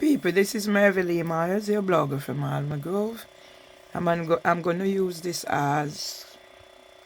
people, this is Mervelee Myers, your blogger from Alma Grove. I'm going to use this as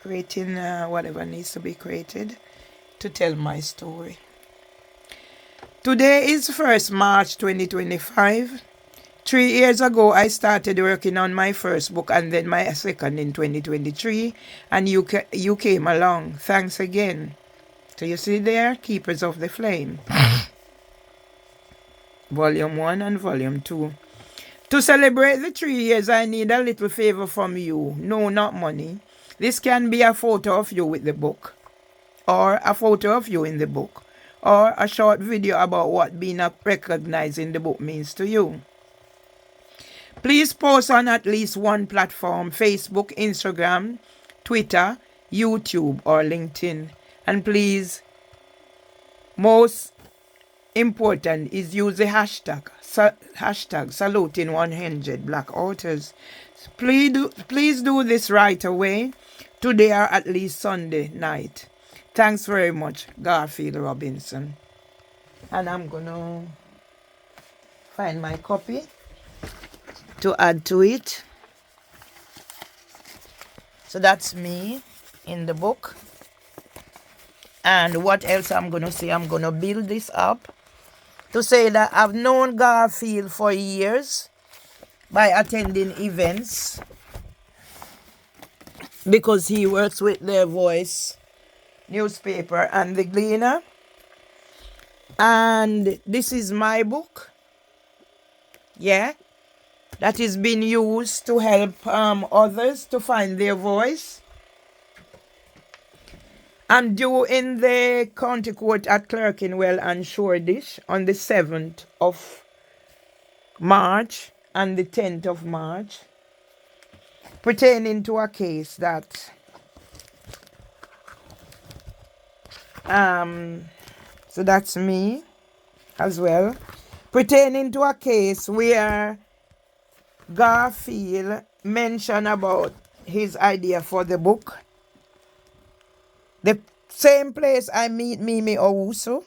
creating whatever needs to be created to tell my story. Today is 1st March 2025. 3 years ago, I started working on my first book and then my second in 2023, and you came along. Thanks again. So you see there, Keepers of the Flame. Volume 1 and Volume 2. To celebrate the 3 years, I need a little favor from you. No, not money. This can be a photo of you with the book, or a photo of you in the book, or a short video about what being recognized in the book means to you. Please post on at least one platform: Facebook, Instagram, Twitter, YouTube, or LinkedIn. And please, most important is use the hashtag saluting 100 Black authors. Please do this right away, today or at least Sunday night. Thanks very much, Garfield Robinson. And I'm gonna find my copy to add to it. So that's me in the book. And what else I'm gonna say? I'm gonna build this up to say that I've known Garfield for years by attending events, because he works with their Voice newspaper and the Gleaner. And this is my book, yeah, that is being used to help others to find their voice. I'm due in the county court at Clerkenwell and Shoreditch on the 7th of March and the 10th of March, pertaining to a case that so that's me as well, pertaining to a case where Garfield mentioned about his idea for the book. The same place I meet Mimi Owusu.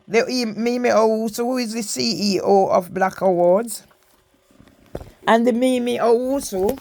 Mimi Owusu, who is the CEO of Black Awards. And the Mimi Owusu,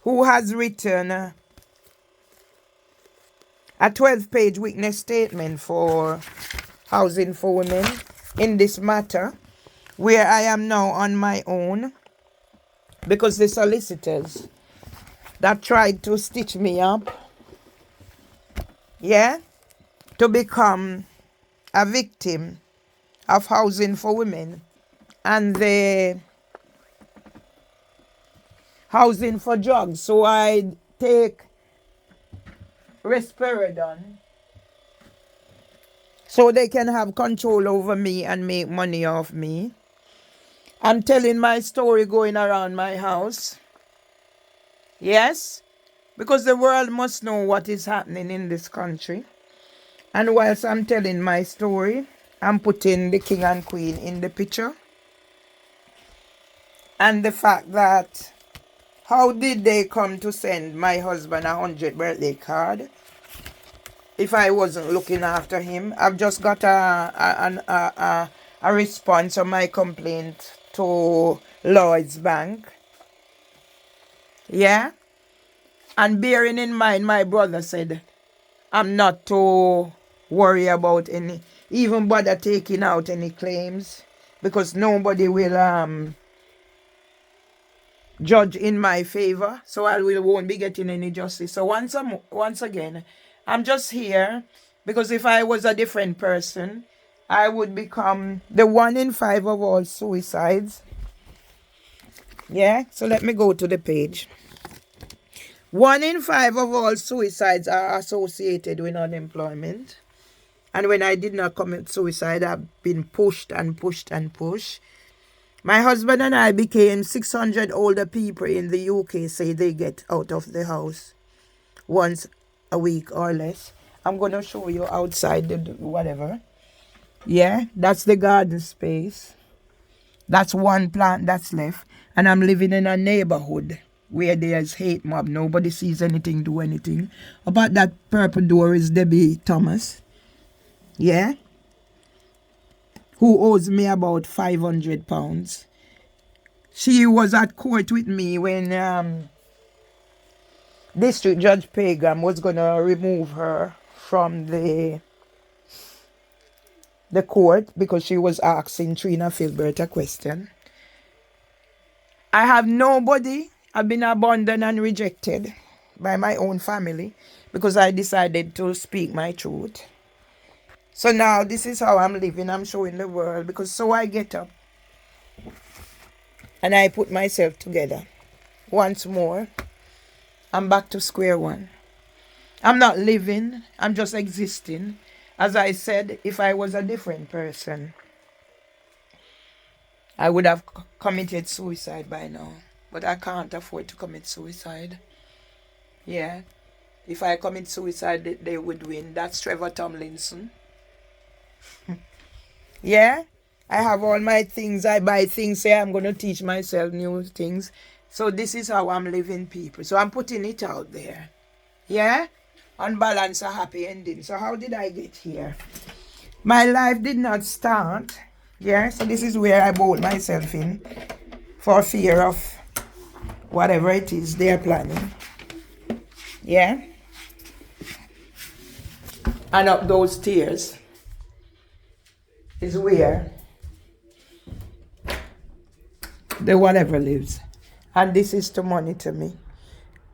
who has written a 12-page witness statement for Housing for Women in this matter, where I am now on my own, because the solicitors that tried to stitch me up, yeah, to become a victim of Housing for Women and the Housing for Drugs. So I take risperidone so they can have control over me and make money off me. I'm telling my story going around my house. Yes, because the world must know what is happening in this country. And whilst I'm telling my story, I'm putting the king and queen in the picture. And the fact that, how did they come to send my husband a 100th birthday card if I wasn't looking after him? I've just got a response on my complaint to Lloyd's Bank. Yeah? And bearing in mind, my brother said I'm not to worry about even bother taking out any claims, because nobody will judge in my favor, so won't be getting any justice. So once again, I'm just here because if I was a different person, I would become the 1 in 5 of all suicides. Yeah, so let me go to the page. 1 in 5 of all suicides are associated with unemployment. And when I did not commit suicide, I've been pushed and pushed and pushed. My husband and I became 600 older people in the UK say they get out of the house once a week or less. I'm going to show you outside the whatever. Yeah, that's the garden space. That's one plant that's left. And I'm living in a neighborhood where there's hate mob. Nobody sees anything, do anything. About that purple door is Debbie Thomas. Yeah. who owes me about £500. She was at court with me when District Judge Pagam was going to remove her from the court because she was asking Trina Filbert a question. I have nobody. I've been abandoned and rejected by my own family because I decided to speak my truth. So now this is how I'm living. I'm showing the world because so I get up and I put myself together. Once more, I'm back to square one. I'm not living. I'm just existing. As I said, if I was a different person, I would have committed suicide by now. But I can't afford to commit suicide. Yeah. If I commit suicide, they would win. That's Trevor Tomlinson. Yeah. I have all my things. I buy things. Say I'm going to teach myself new things. So this is how I'm living, people. So I'm putting it out there. Yeah. On balance, a happy ending. So how did I get here? My life did not start. Yeah. So this is where I bought myself in for fear of whatever it is they're planning. Yeah. And up those stairs is where the whatever lives. And this is to monitor me.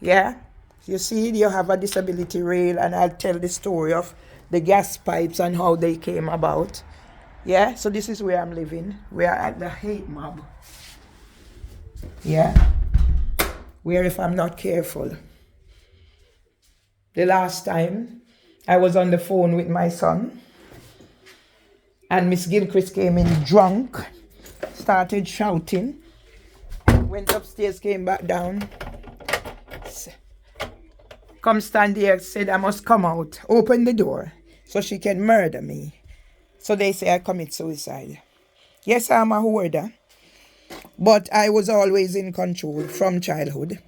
Yeah. You see, you have a disability rail, and I'll tell the story of the gas pipes and how they came about. Yeah. So this is where I'm living. We are at the hate mob. Yeah. Where if I'm not careful. The last time I was on the phone with my son and Miss Gilchrist came in drunk, started shouting, went upstairs, came back down, come stand here, said I must come out, open the door so she can murder me. So they say I commit suicide. Yes, I'm a hoarder, but I was always in control from childhood.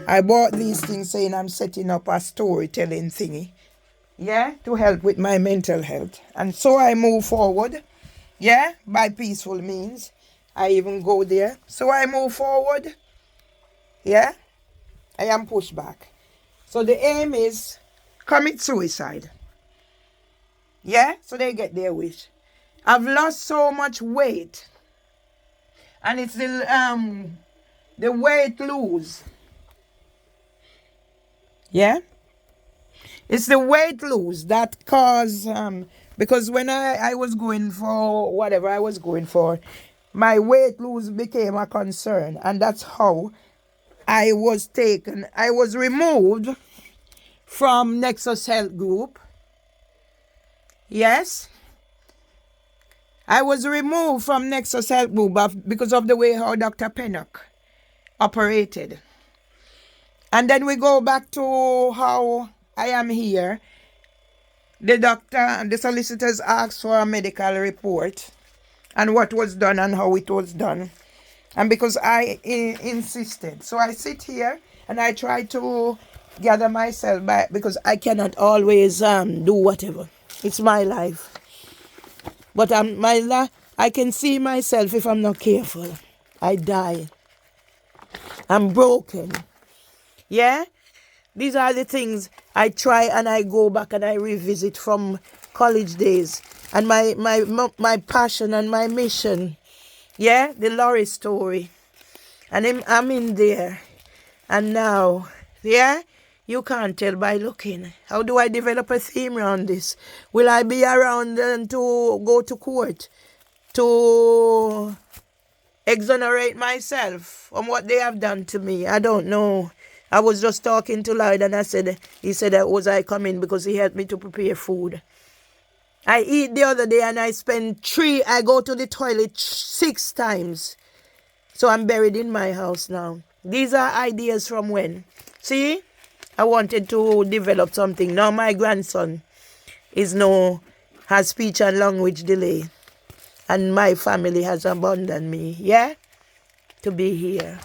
I bought these things saying I'm setting up a storytelling thingy, yeah, to help with my mental health. And so I move forward, yeah, by peaceful means. I even go there. So I move forward, yeah, I am pushed back. So the aim is commit suicide, yeah, so they get their wish. I've lost so much weight, and it's the weight lose. Yeah, it's the weight lose that cause because when I was going for whatever I was going for, my weight lose became a concern, and that's how I was removed from Nexus Health Group. Yes, I was removed from Nexus Health Group because of the way how Dr. Pennock operated. And then we go back to how I am here. The doctor and the solicitors asked for a medical report and what was done and how it was done. And because I insisted. So I sit here and I try to gather myself back because I cannot always do whatever. It's my life. But I can see myself if I'm not careful. I die. I'm broken. Yeah? These are the things I try and I go back and I revisit from college days. And my passion and my mission. Yeah? The Laurie story. And I'm in there. And now, yeah? You can't tell by looking. How do I develop a theme around this? Will I be around to go to court? To exonerate myself from what they have done to me? I don't know. I was just talking to Lloyd and he said that was I coming because he helped me to prepare food. I eat the other day and I go to the toilet 6 times. So I'm buried in my house now. These are ideas from when? See? I wanted to develop something. Now my grandson has speech and language delay. And my family has abandoned me. Yeah? To be here.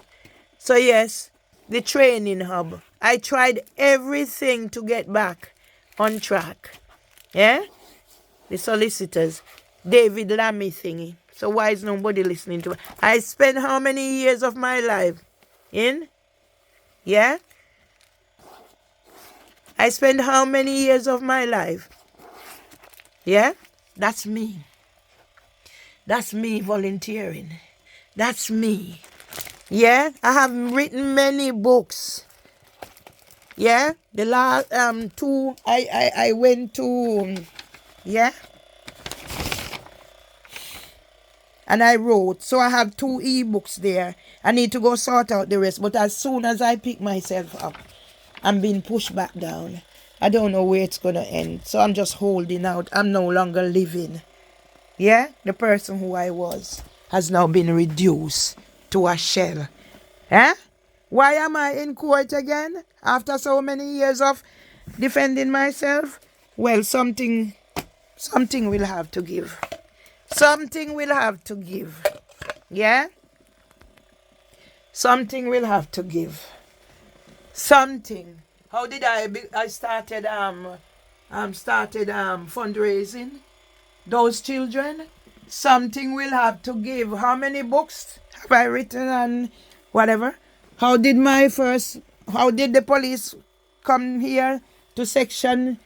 So yes, the training hub. I tried everything to get back on track. Yeah? The solicitors. David Lammy thingy. So why is nobody listening to it? I spent how many years of my life in? Yeah? I spent how many years of my life? Yeah? That's me. That's me volunteering. That's me. Yeah? I have written many books. Yeah? The last two I went to, yeah? And I wrote. So I have 2 ebooks there. I need to go sort out the rest. But as soon as I pick myself up, I'm being pushed back down. I don't know where it's going to end. So I'm just holding out. I'm no longer living. Yeah? The person who I was has now been reduced to a shell. Eh? Why am I in court again? After so many years of defending myself? Well, something will have to give. Something will have to give. Yeah? Something will have to give. Something. How did I started fundraising those children? Something will have to give. How many books have I written and whatever? How did the police come here to section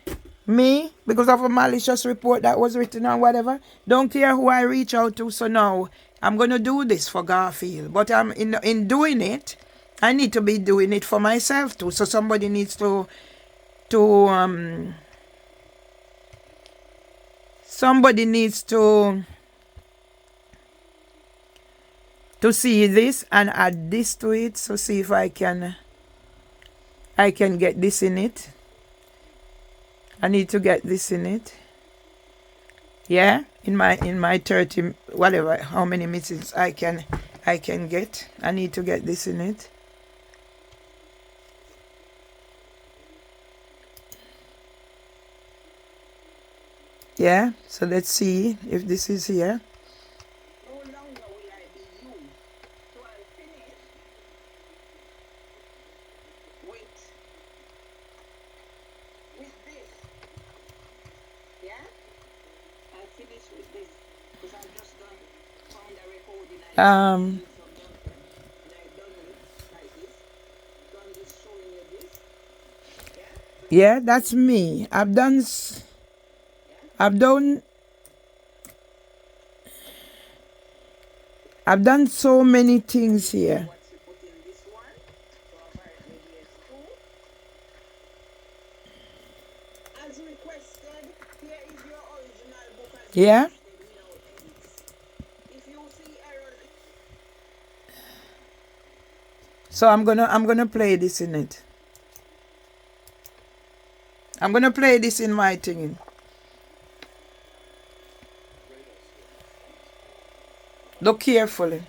me because of a malicious report that was written or whatever? Don't care who I reach out to. So now I'm going to do this for Garfield. But I'm in doing it, I need to be doing it for myself too. So somebody needs to see this and add this to it. So see if I can get this in it. I need to get this in it. Yeah, in my 30 whatever, how many meetings I can get. I need to get this in it. Yeah, so let's see if this is here. No longer will I be you. So I'll finish with this. Yeah? I'll finish with this. Because I've just found a recording. And I've done it like this. So I'm just showing you this. Yeah, that's me. I've done so many things here. Yeah. So I'm gonna play this in it. I'm gonna play this in my thing. Look carefully.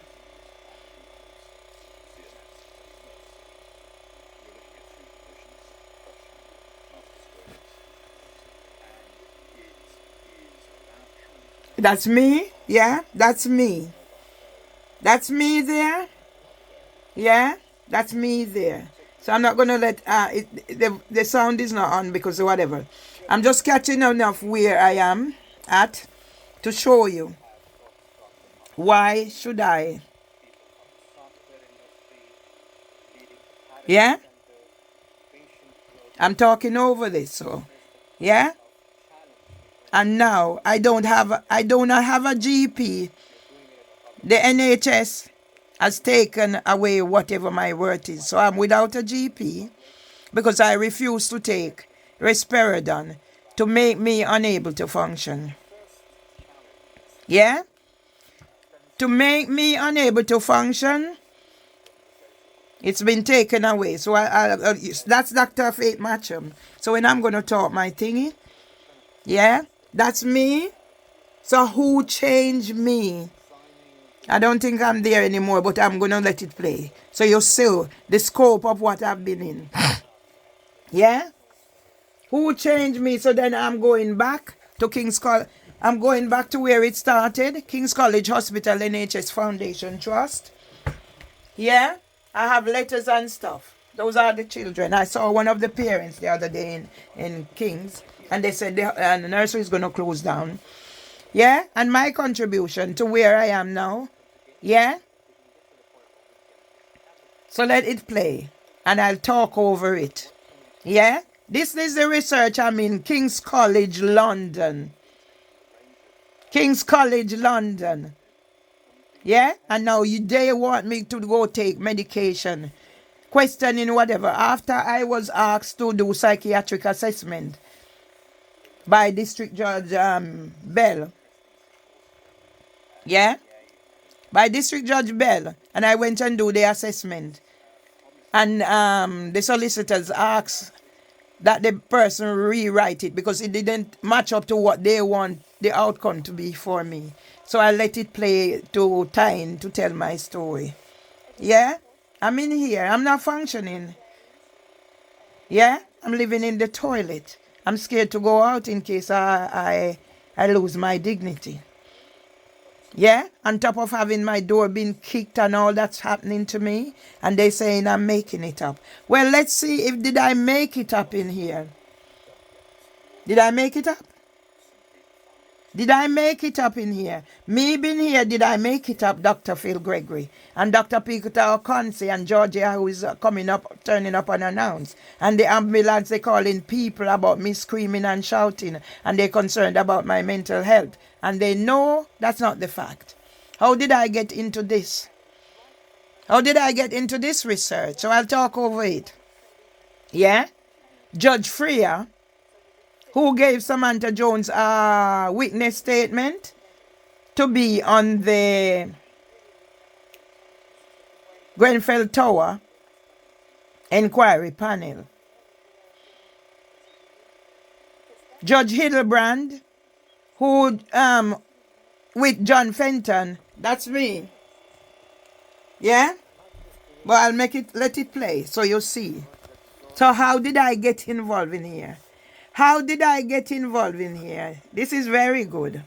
That's me. Yeah, that's me. That's me there. Yeah, that's me there. So I'm not gonna let the sound is not on because of whatever. I'm just catching enough where I am at to show you. Why should I? Yeah? I'm talking over this, so yeah? And now I do not have a GP. The NHS has taken away whatever my worth is. So I'm without a GP because I refuse to take risperidone to make me unable to function. Yeah? To make me unable to function, it's been taken away. So that's Dr. Faith Matcham. So when I'm going to talk my thingy, yeah, that's me. So who changed me? I don't think I'm there anymore, but I'm going to let it play. So you see the scope of what I've been in. Yeah? Who changed me? So then I'm going back to King's College. I'm going back to where it started. King's College Hospital NHS Foundation Trust. Yeah? I have letters and stuff. Those are the children. I saw one of the parents the other day in King's. And they said the nursery is going to close down. Yeah? And my contribution to where I am now. Yeah? So let it play. And I'll talk over it. Yeah? This is the research I'm in King's College, London. King's College, London. Yeah? And now they want me to go take medication. Questioning whatever. After I was asked to do psychiatric assessment by District Judge Bell. Yeah? By District Judge Bell. And I went and do the assessment. And the solicitors asked that the person rewrite it because it didn't match up to what they want the outcome to be for me. So I let it play to time to tell my story. Yeah? I'm in here. I'm not functioning. Yeah? I'm living in the toilet. I'm scared to go out in case I lose my dignity. Yeah? On top of having my door being kicked and all that's happening to me. And they saying I'm making it up. Well, let's see if did I make it up in here. Did I make it up? Did I make it up in here? Me being here, did I make it up, Dr. Phil Gregory? And Dr. Peter O'Consi and Georgia, who is coming up, turning up unannounced. And the ambulance, they calling people about me screaming and shouting. And they're concerned about my mental health. And they know that's not the fact. How did I get into this? How did I get into this research? So I'll talk over it. Yeah? Judge Freya, who gave Samantha Jones a witness statement to be on the Grenfell Tower inquiry panel. Judge Hildebrand, who with John Fenton, that's me. Yeah? But I'll let it play so you see. So how did I get involved in here? How did I get involved in here? This is very good.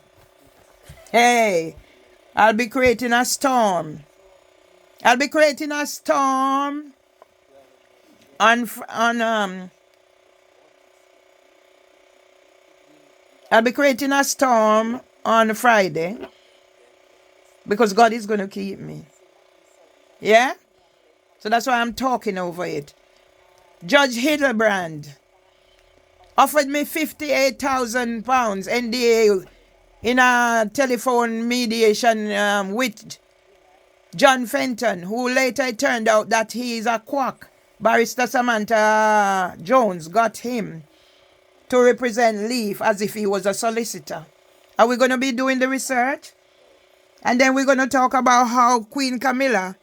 Hey, I'll be creating a storm. I'll be creating a storm I'll be creating a storm on Friday because God is going to keep me. Yeah? So that's why I'm talking over it. Judge Hildebrand offered me £58,000 NDA in a telephone mediation with John Fenton, who later turned out that he is a quack. Barrister Samantha Jones got him to represent Leaf as if he was a solicitor. Are we going to be doing the research? And then we're going to talk about how Queen Camilla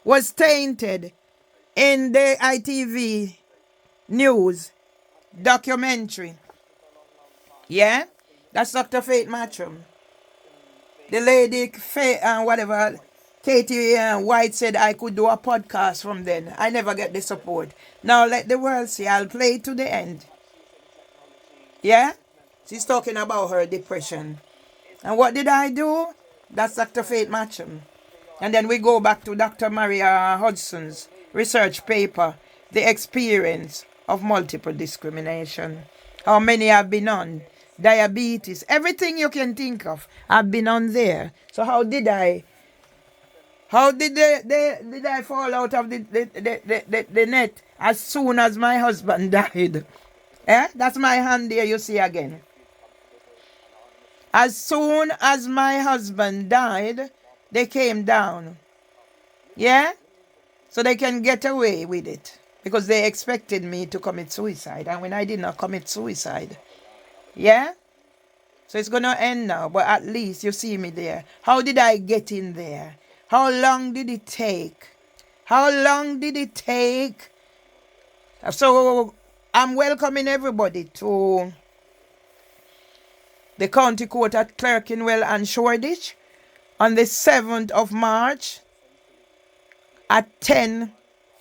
was tainted in the ITV news documentary. Yeah? That's Dr. Faith Matcham. The lady, Katie White said I could do a podcast from then. I never get the support. Now let the world see. I'll play it to the end. Yeah? She's talking about her depression. And what did I do? That's Dr. Faith Matcham. And then we go back to Dr. Maria Hudson's research paper, The Experience of Multiple Discrimination. How many have been on? Diabetes, everything you can think of, I've been on there. So how did I fall out of the net as soon as my husband died? That's my hand there, you see again. As soon as my husband died, they came down. Yeah? So they can get away with it. Because they expected me to commit suicide. And when I did not commit suicide. Yeah? So it's going to end now. But at least you see me there. How did I get in there? How long did it take? How long did it take? So I'm welcoming everybody to the county court at Clerkenwell and Shoreditch on the 7th of March at 10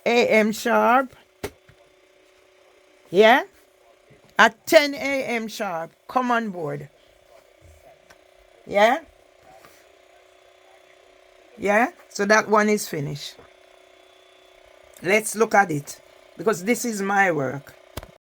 a.m. sharp. Yeah? At 10 a.m. sharp. Come on board. Yeah? Yeah? So that one is finished. Let's look at it. Because this is my work.